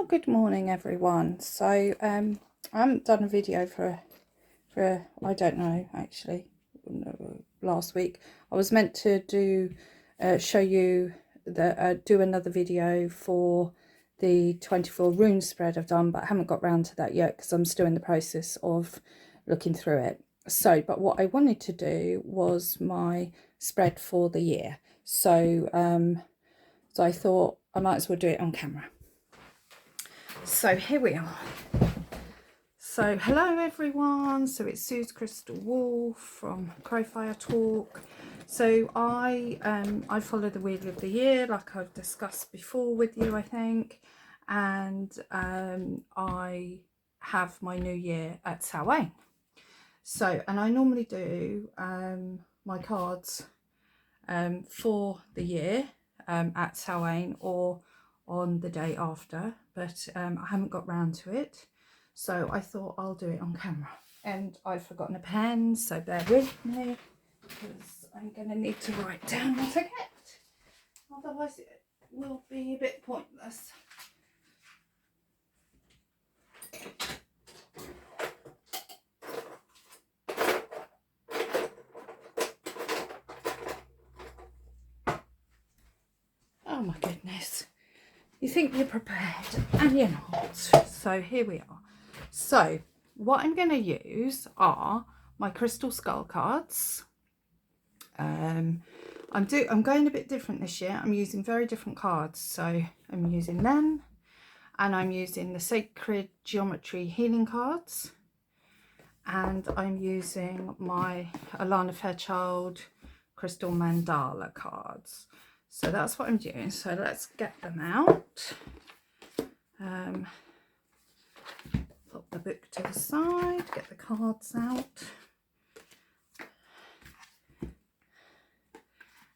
Good morning everyone. So I haven't done a video for I don't know, actually, last week. I was meant to do show you the do another video for the 24 rune spread I've done, but I haven't got round to that yet because I'm still in the process of looking through it. So but what I wanted to do was my spread for the year. So so I thought I might as well do it on camera. So here we are. So hello everyone. So it's Sue's Crystal Wolf from Crowfire Talk. So I follow the Wheel of the Year like I've discussed before with you, I think, and I have my new year at Samhain. So, and I normally do my cards for the year at Samhain or on the day after, but I haven't got round to it, so I thought I'll do it on camera. And I've forgotten a pen, so bear with me because I'm going to need to write down what I get, otherwise it will be a bit pointless. Oh my goodness. You think you're prepared and you're not. So here we are. So what I'm going to use are my crystal skull cards. I'm going a bit different this year. I'm using very different cards. So I'm using them, and I'm using the Sacred Geometry Healing cards, and I'm using my Alana Fairchild Crystal Mandala cards. So that's what I'm doing. So let's get them out. Put the book to the side, get the cards out,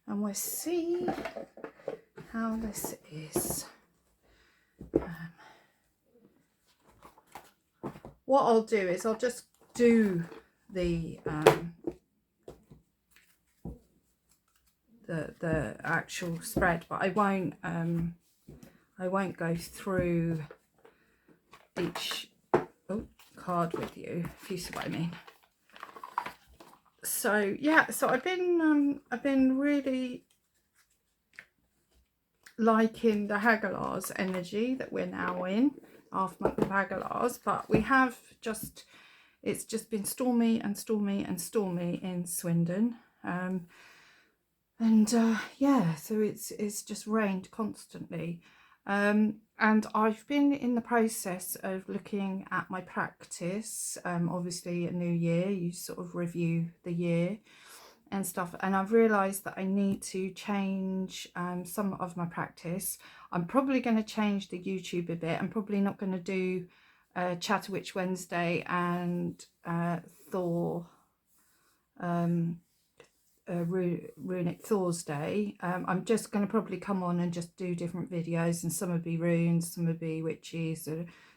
and we'll see how this is. What I'll do is I'll just do the actual spread, but I won't go through each card with you, if you see what I mean. So yeah, so I've been really liking the Hagalaz energy that we're now in, half month of Hagalaz, but we have it's just been stormy and stormy and stormy in Swindon. Yeah, so it's just rained constantly, and I've been in the process of looking at my practice. Obviously a new year, you sort of review the year and stuff, and I've realized that I need to change some of my practice. I'm probably going to change the YouTube a bit. I'm probably not going to do Chatterwitch Wednesday and Thor Runic Thursday. I'm just going to probably come on and just do different videos, and some will be runes, some will be witches,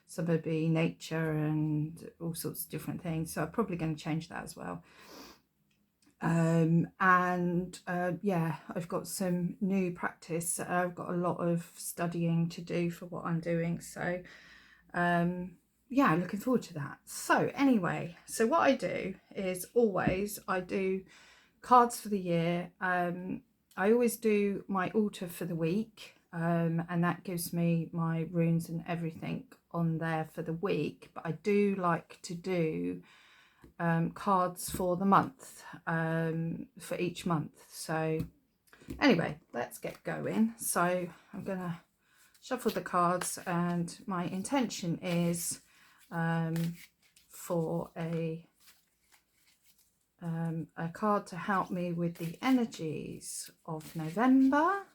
some will be nature and all sorts of different things. So I'm probably going to change that as well. Yeah, I've got some new practice. I've got a lot of studying to do for what I'm doing, so yeah, I'm looking forward to that. So anyway, so what I do is always I do cards for the year. I always do my altar for the week, and that gives me my runes and everything on there for the week, but I do like to do cards for the month, for each month. So anyway, let's get going. So I'm gonna shuffle the cards, and my intention is for a card to help me with the energies of November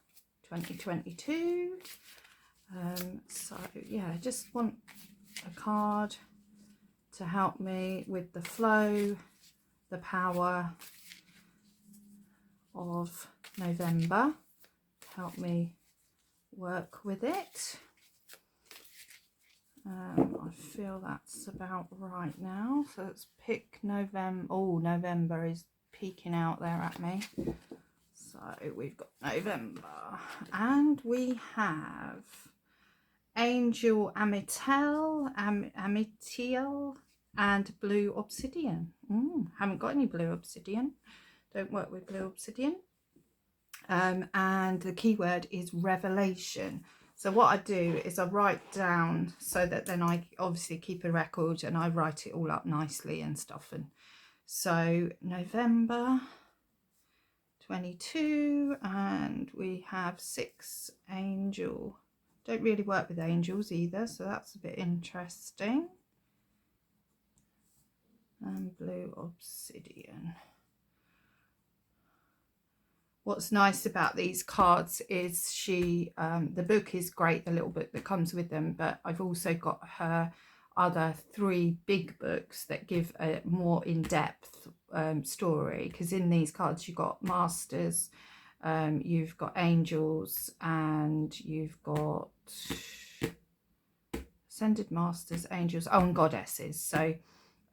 2022. So yeah, I just want a card to help me with the flow, the power of November, help me work with it. I feel that's about right now. So let's pick November. Oh, November is peeking out there at me. So we've got November, and we have Angel Amitiel, and Blue Obsidian. Haven't got any Blue Obsidian. Don't work with Blue Obsidian. And the keyword is revelation. So what I do is I write down, so that then I obviously keep a record and I write it all up nicely and stuff. And so November 22, and we have 6 angel. Don't really work with angels either, so that's a bit interesting. And Blue Obsidian. What's nice about these cards is the book is great, the little book that comes with them, but I've also got her other 3 big books that give a more in-depth story, because in these cards you've got masters, you've got angels, and you've got ascended masters, angels, and goddesses. So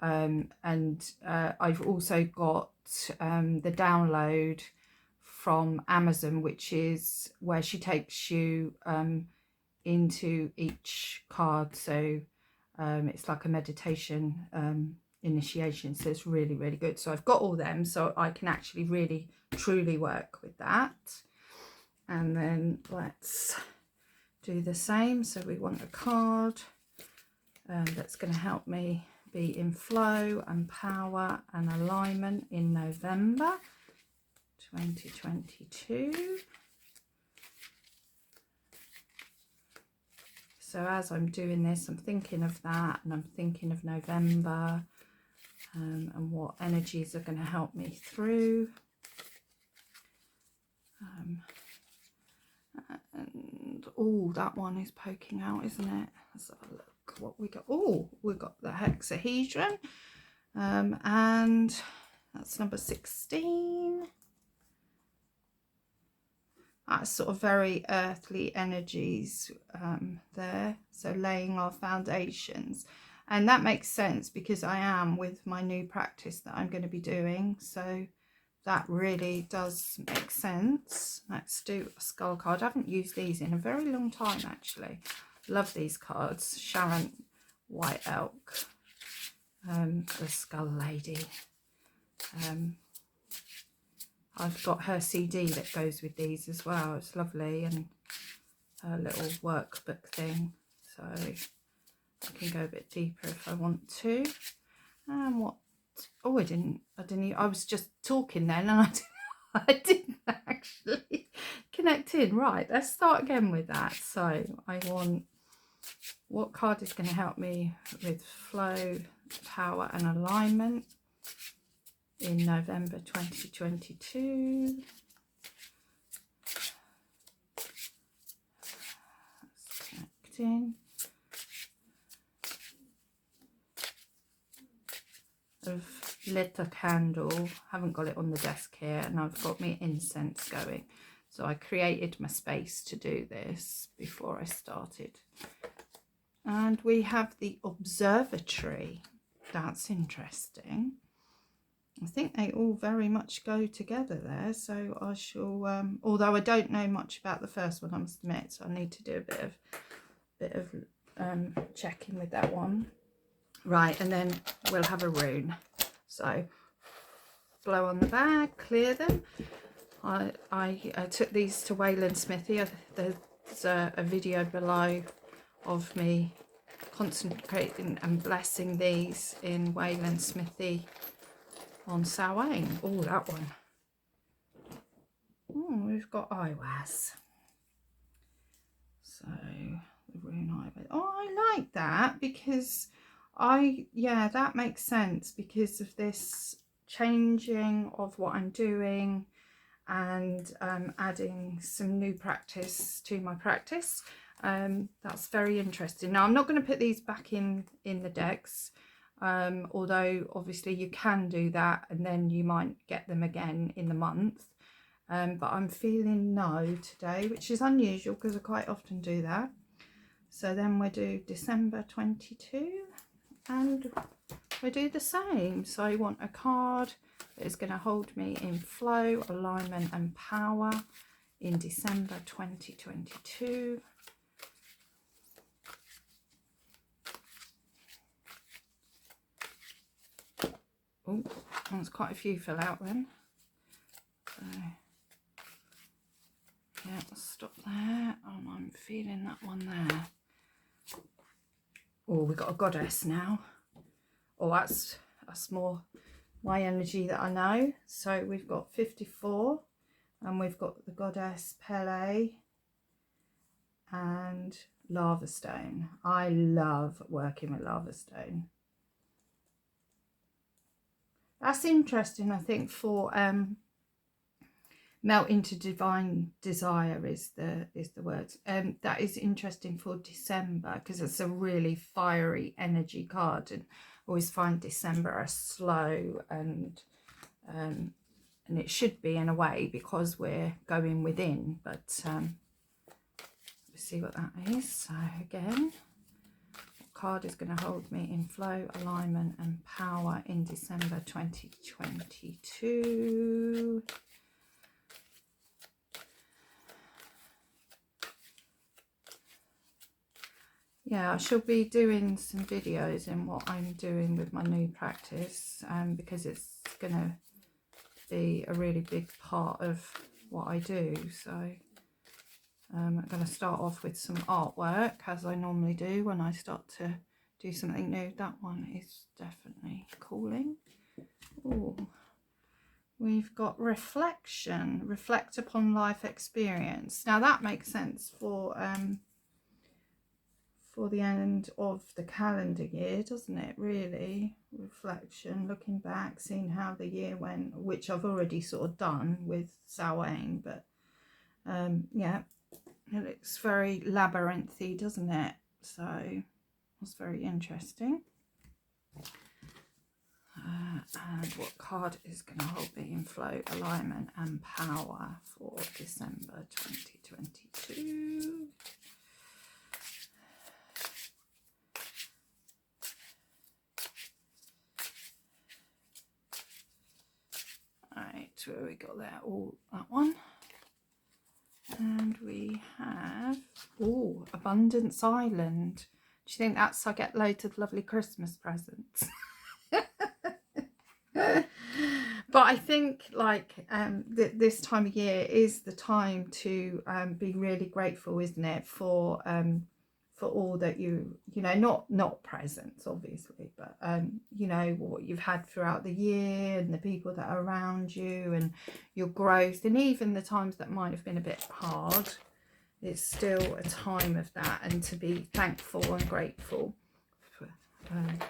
I've also got the download from Amazon, which is where she takes you into each card. So it's like a meditation initiation. So it's really, really good. So I've got all them, so I can actually really, truly work with that. And then let's do the same. So we want a card that's going to help me be in flow and power and alignment in November 2022. So as I'm doing this, I'm thinking of that, and I'm thinking of November and what energies are going to help me through. And oh, that one is poking out, isn't it? Let's have a look what we got. Oh, we've got the hexahedron, and that's number 16. That's sort of very earthly energies there. So laying our foundations. And that makes sense because I am with my new practice that I'm going to be doing. So that really does make sense. Let's do a skull card. I haven't used these in a very long time, actually. Love these cards. Sharon White Elk. The Skull Lady. I've got her CD that goes with these as well. It's lovely, and a little workbook thing, so I can go a bit deeper if I want to. And what? Oh, I didn't. I was just talking then, and I didn't actually connect in. Right, let's start again with that. So I want, what card is going to help me with flow, power, and alignment in November 2022. That's connecting. Of lit a candle, haven't got it on the desk here, and I've got my incense going. So I created my space to do this before I started. And we have the observatory. That's interesting. I think they all very much go together there, so I shall, although I don't know much about the first one, I must admit, so I need to do a bit of checking with that one. Right, and then we'll have a rune. So blow on the bag, clear them. I took these to Wayland Smithy. There's a video below of me concentrating and blessing these in Wayland Smithy on Samhain. Oh, that one. Oh, we've got Iwas. So the rune Iwas. Oh, I like that because yeah, that makes sense because of this changing of what I'm doing and adding some new practice to my practice. That's very interesting. Now I'm not going to put these back in the decks. Although obviously you can do that and then you might get them again in the month, but I'm feeling no today, which is unusual because I quite often do that. So then we do December 22 and we do the same. So I want a card that is going to hold me in flow, alignment and power in December 2022. Oh, there's quite a few fell out then. So, yeah, let's stop there. Oh, I'm feeling that one there. Oh, we've got a goddess now. Oh, that's more my energy that I know. So we've got 54, and we've got the goddess Pele and lava stone. I love working with lava stone. That's interesting, I think, for melt into divine desire is the word. That is interesting for December, because it's a really fiery energy card, and I always find December a slow and it should be in a way, because we're going within, but let's see what that is. So again, what card is going to hold me in flow, alignment and power in December 2022? Yeah, I shall be doing some videos in what I'm doing with my new practice, because it's going to be a really big part of what I do. So I'm going to start off with some artwork, as I normally do when I start to do something new. That one is definitely calling. Ooh. We've got reflection, reflect upon life experience. Now that makes sense for the end of the calendar year, doesn't it? Really, reflection, looking back, seeing how the year went, which I've already sort of done with Samhain, but yeah, it looks very labyrinthy, doesn't it? So that's very interesting. And what card is going to hold me in flow, alignment and power for December 2022? Right, where we got there? Oh, that one. And we have, oh, Abundance Island. Do you think that's, I get loads of lovely Christmas presents? But I think, like, this time of year is the time to be really grateful, isn't it, for all that you know, not presents obviously, but you know, what you've had throughout the year, and the people that are around you, and your growth, and even the times that might have been a bit hard. It's still a time of that, and to be thankful and grateful for, right,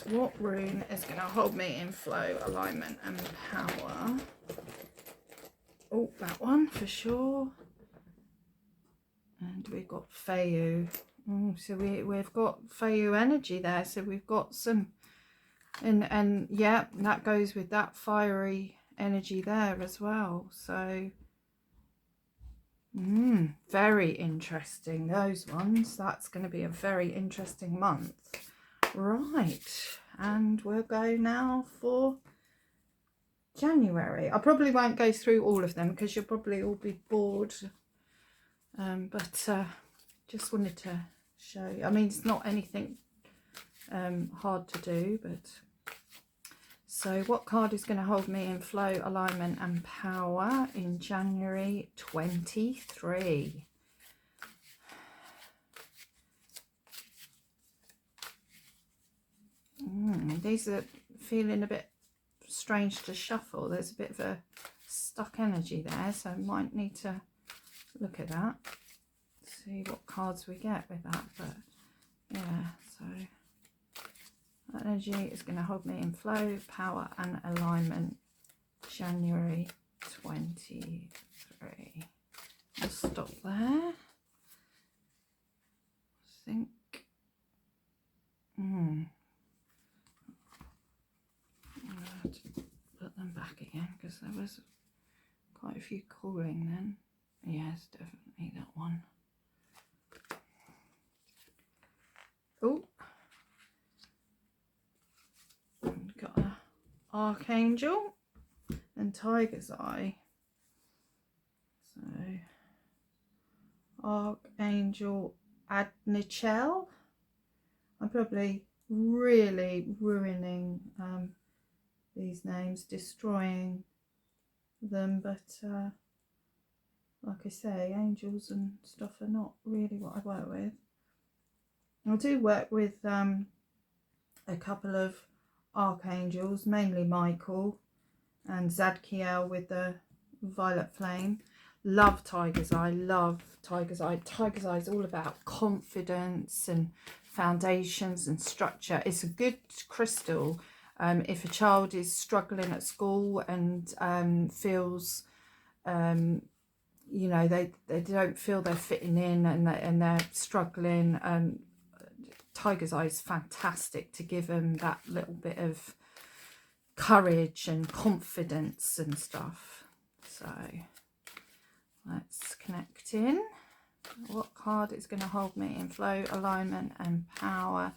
what rune is going to hold me in flow, alignment and power? Oh, that one for sure. And we've got Feu. So we've got Feu energy there. So we've got some, and yeah, that goes with that fiery energy there as well. So very interesting, those ones. That's going to be a very interesting month. Right, and we'll go now for January. I probably won't go through all of them because you'll probably all be bored, but just wanted to show you. I mean, it's not anything hard to do, but so what card is going to hold me in flow, alignment and power in January 23? These are feeling a bit strange to shuffle. There's a bit of a stuck energy there, so I might need to look at that, see what cards we get with that. But yeah, so that energy is going to hold me in flow, power and alignment January 23. I'll stop there. I think put them back again, because there was quite a few calling then. Yes, definitely that one. Oh, got an Archangel and Tiger's Eye. So Archangel Adnichel. I'm probably really ruining these names, destroying them. But like I say, angels and stuff are not really what I work with. I do work with a couple of archangels, mainly Michael and Zadkiel with the violet flame. Love Tiger's Eye, love Tiger's Eye. Tiger's Eye is all about confidence and foundations and structure. It's a good crystal if a child is struggling at school and feels you know, they don't feel they're fitting in and they're struggling. Tiger's Eye is fantastic to give them that little bit of courage and confidence and stuff. So let's connect in. What card is going to hold me in flow, alignment and power,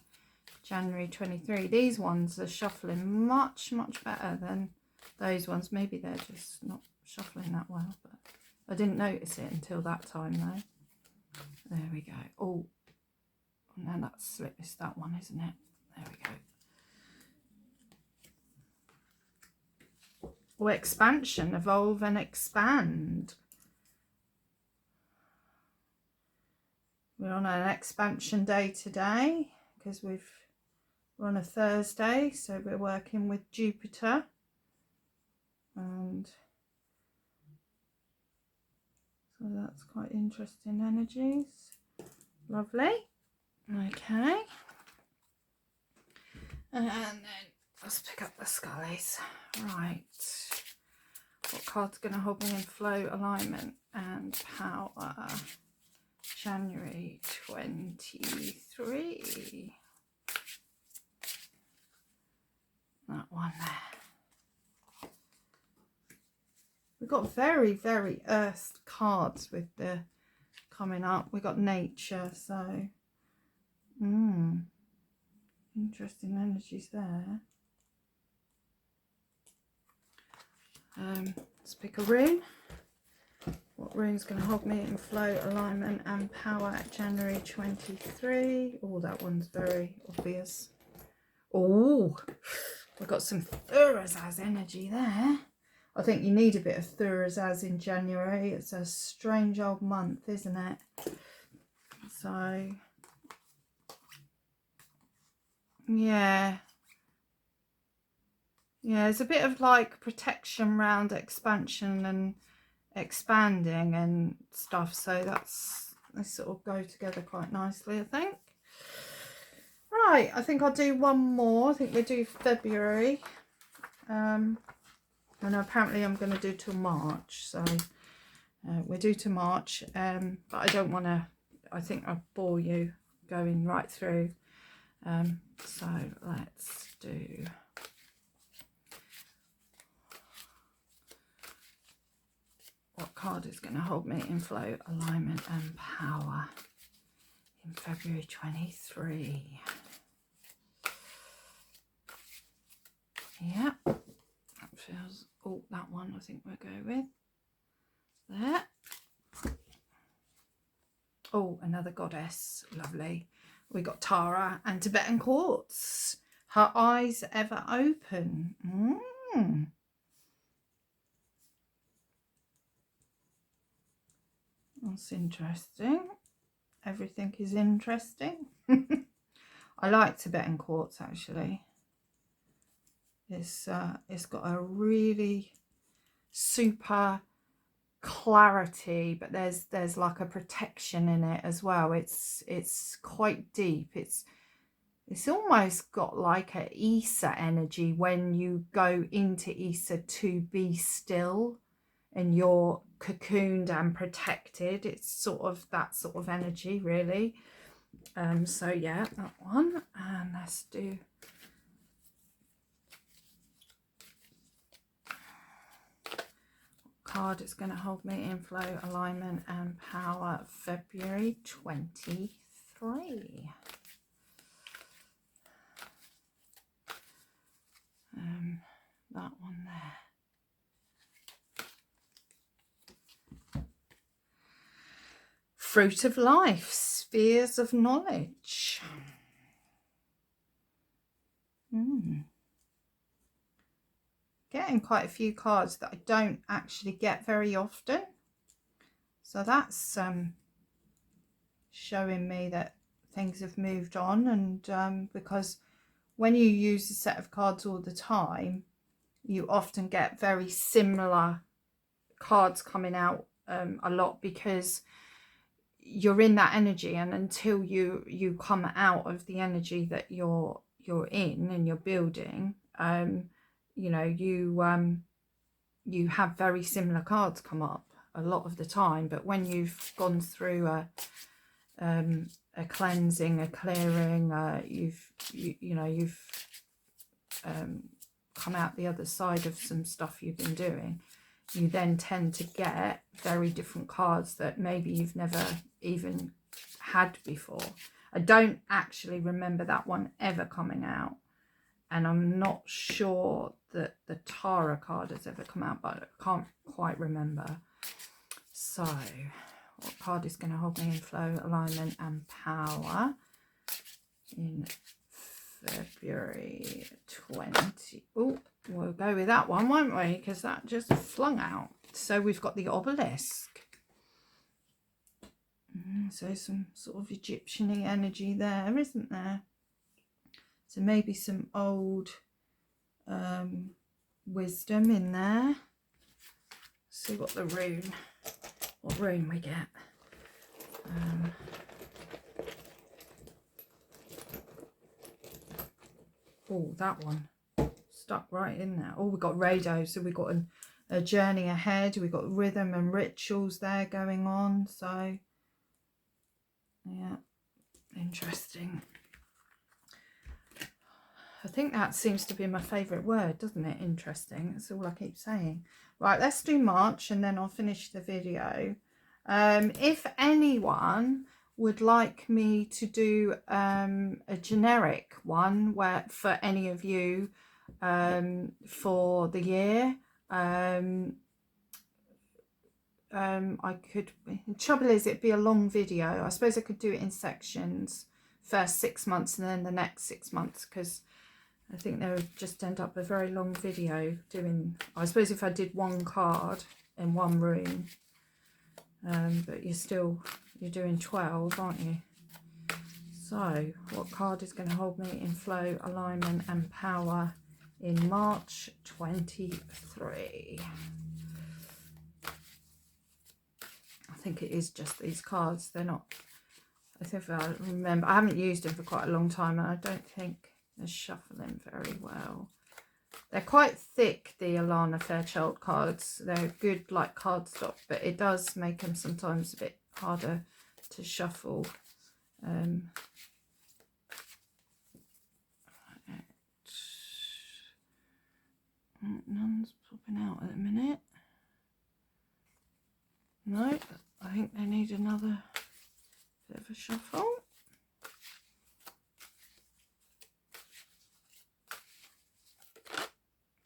January 23? These ones are shuffling much better than those ones. Maybe they're just not shuffling that well, but I didn't notice it until that time though. There we go. Oh no, that's slipped. It's that one, isn't it? There we go. Or expansion, evolve and expand. We're on an expansion day today because we're on a Thursday, so we're working with Jupiter, and so that's quite interesting energies. Lovely. Okay, and then let's pick up the scullies. Right, what card's going to hold me in flow, alignment and power, January 23? That one there. We've got very earth cards with the coming up. We've got nature, so interesting energies there. Let's pick a rune. What rune's going to hold me in flow, alignment and power, January 23? Oh, that one's very obvious. Oh, we've got some Thurazaz energy there. I think you need a bit of Thurazaz in January. It's a strange old month, isn't it? So, yeah. Yeah, it's a bit of like protection round expansion and expanding and stuff. So they sort of go together quite nicely, I think. Right, I think I'll do one more. I think we'll do February. And apparently I'm going to do till March. So we'll do to March. But I don't want to, I think I'll bore you going right through. So let's do... What card is going to hold me in flow, alignment and power in February 23? Yeah, that feels... Oh, that one I think we'll go with. There. Oh, another goddess. Lovely. We got Tara and Tibetan Quartz. Her eyes ever open. That's interesting. Everything is interesting. I like Tibetan Quartz actually. It's got a really super clarity, but there's like a protection in it as well. It's quite deep. It's almost got like a Isa energy when you go into Isa to be still and you're cocooned and protected. It's sort of that sort of energy really. So yeah, that one. And let's do... card is going to hold me in flow, alignment and power, February 23. That one there. Fruit of life, spheres of knowledge. Getting quite a few cards that I don't actually get very often. So that's showing me that things have moved on. And because when you use a set of cards all the time, you often get very similar cards coming out a lot, because you're in that energy, and until you come out of the energy that you're in and you're building, you know, you have very similar cards come up a lot of the time. But when you've gone through a cleansing, a clearing, you've come out the other side of some stuff you've been doing, you then tend to get very different cards that maybe you've never even had before. I don't actually remember that one ever coming out, and I'm not sure that the Tara card has ever come out, but I can't quite remember. So what card is going to hold me in flow, alignment and power in February 20? Oh, we'll go with that one, won't we? Because that just flung out. So we've got the obelisk. So some sort of Egyptian-y energy there, isn't there? So maybe some old wisdom in there. See what rune we get. Oh, that one stuck right in there. Oh, we've got Rado, so we've got a journey ahead. We've got rhythm and rituals there going on. So yeah, interesting. I think that seems to be my favourite word, doesn't it? Interesting. That's all I keep saying. Right, let's do March and then I'll finish the video. If anyone would like me to do a generic one where for any of you for the year, I could, the trouble is it'd be a long video. I suppose I could do it in sections, first 6 months and then the next 6 months, because I think they would just end up a very long video doing, I suppose if I did one card in one room, but you're doing 12, aren't you? So what card is going to hold me in flow, alignment and power in March 23? I think it is just these cards. They're not, I think, if I remember, I haven't used them for quite a long time and I don't think they're shuffling very well. They're quite thick, the Alana Fairchild cards. They're good like cardstock, but it does make them sometimes a bit harder to shuffle. None's popping out at the minute. No, I think they need another bit of a shuffle.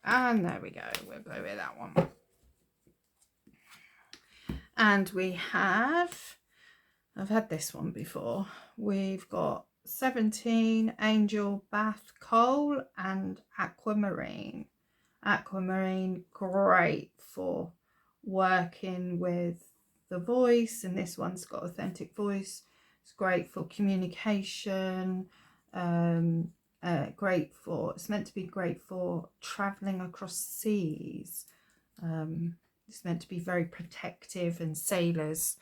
And there we go, we'll go with that one. And we have, I've had this one before, we've got 17, Angel Bath Coal and Aquamarine. Aquamarine, great for working with the voice, and this one's got authentic voice. It's great for communication, great for, it's meant to be great for traveling across seas. It's meant to be very protective, and sailors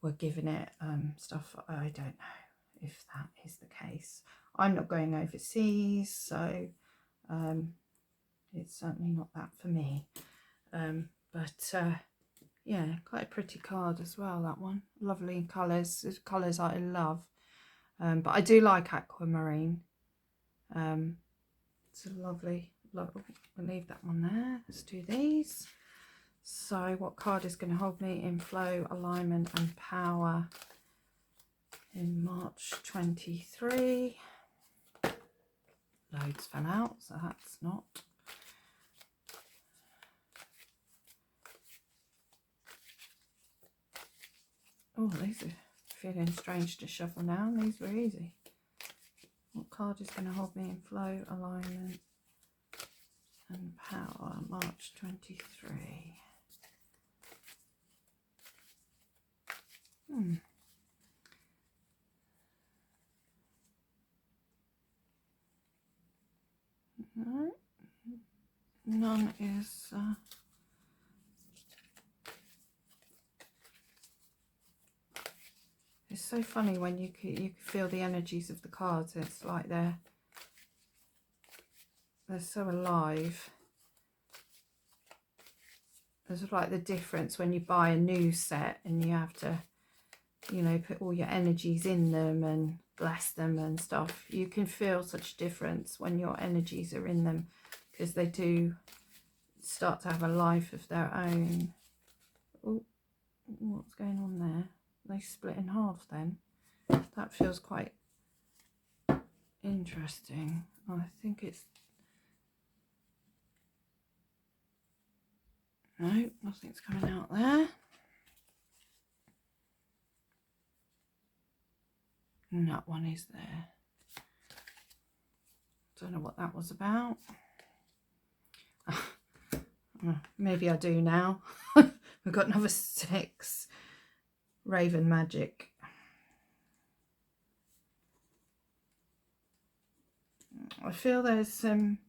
were giving it stuff. I don't know if that is the case. I'm not going overseas, so it's certainly not that for me. Yeah, quite a pretty card as well, that one. Lovely colours, colours I love. But I do like Aquamarine. It's a lovely, we'll leave that one there. Let's do these. So what card is going to hold me in flow, alignment and power in March 23? Loads fell out, so that's not. Oh, these are feeling strange to shuffle now. These were easy. What card is going to hold me in flow, alignment and power? March 23. No, none is it's so funny when you can feel the energies of the cards. It's like they're so alive. There's like the difference when you buy a new set and you have to, you know, put all your energies in them and bless them and stuff. You can feel such a difference when your energies are in them, because they do start to have a life of their own. Oh, what's going on there? They split in half then. That feels quite interesting. I think it's... No, nothing's coming out there. And that one is there. Don't know what that was about. Maybe I do now. We've got another 6. Raven Magic. I feel there's some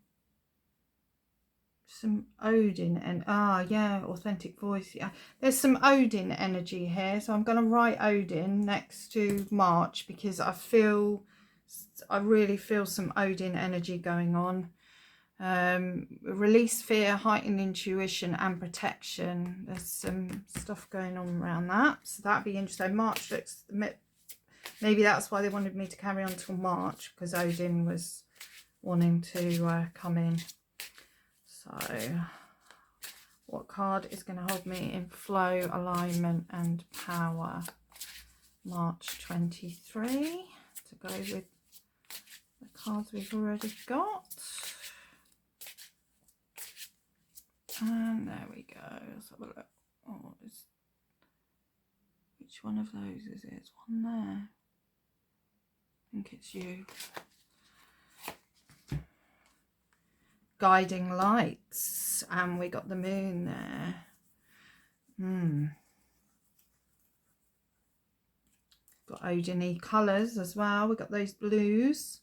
Odin and yeah, authentic voice. Yeah, there's some Odin energy here, so I'm going to write Odin next to March, because I really feel some Odin energy going on. Release fear, heightened intuition and protection. There's some stuff going on around that, so that'd be interesting. March looks, maybe that's why they wanted me to carry on till March, because Odin was wanting to come in. So what card is going to hold me in flow, alignment and power? March 23, to go with the cards we've already got. And there we go. Let's have a look. Oh, which one of those is it? It's one there. I think it's you. Guiding lights, and we got the moon there. Got Odin-y colours as well. We got those blues.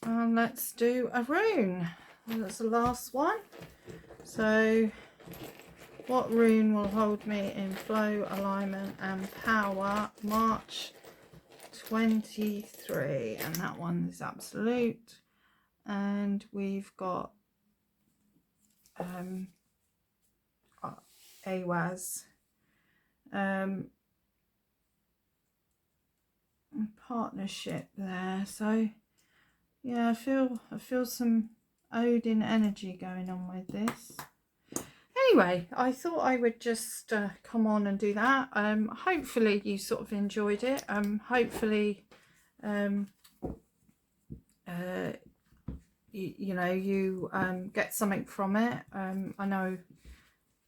And let's do a rune. And that's the last one. So what rune will hold me in flow, alignment and power? March 23, and that one is absolute. And we've got Awaz, partnership there. So yeah, I feel some Odin energy going on with this. Anyway, I thought I would just come on and do that. Hopefully you sort of enjoyed it. Hopefully you know, you get something from it. I know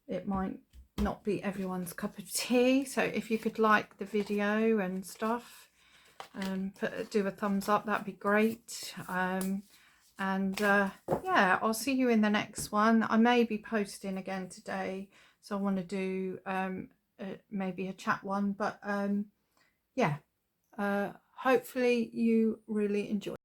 it might not be everyone's cup of tea, so if you could like the video and stuff, do a thumbs up, that'd be great. Yeah, I'll see you in the next one. I may be posting again today, so I want to do maybe a chat one, but yeah, hopefully you really enjoy.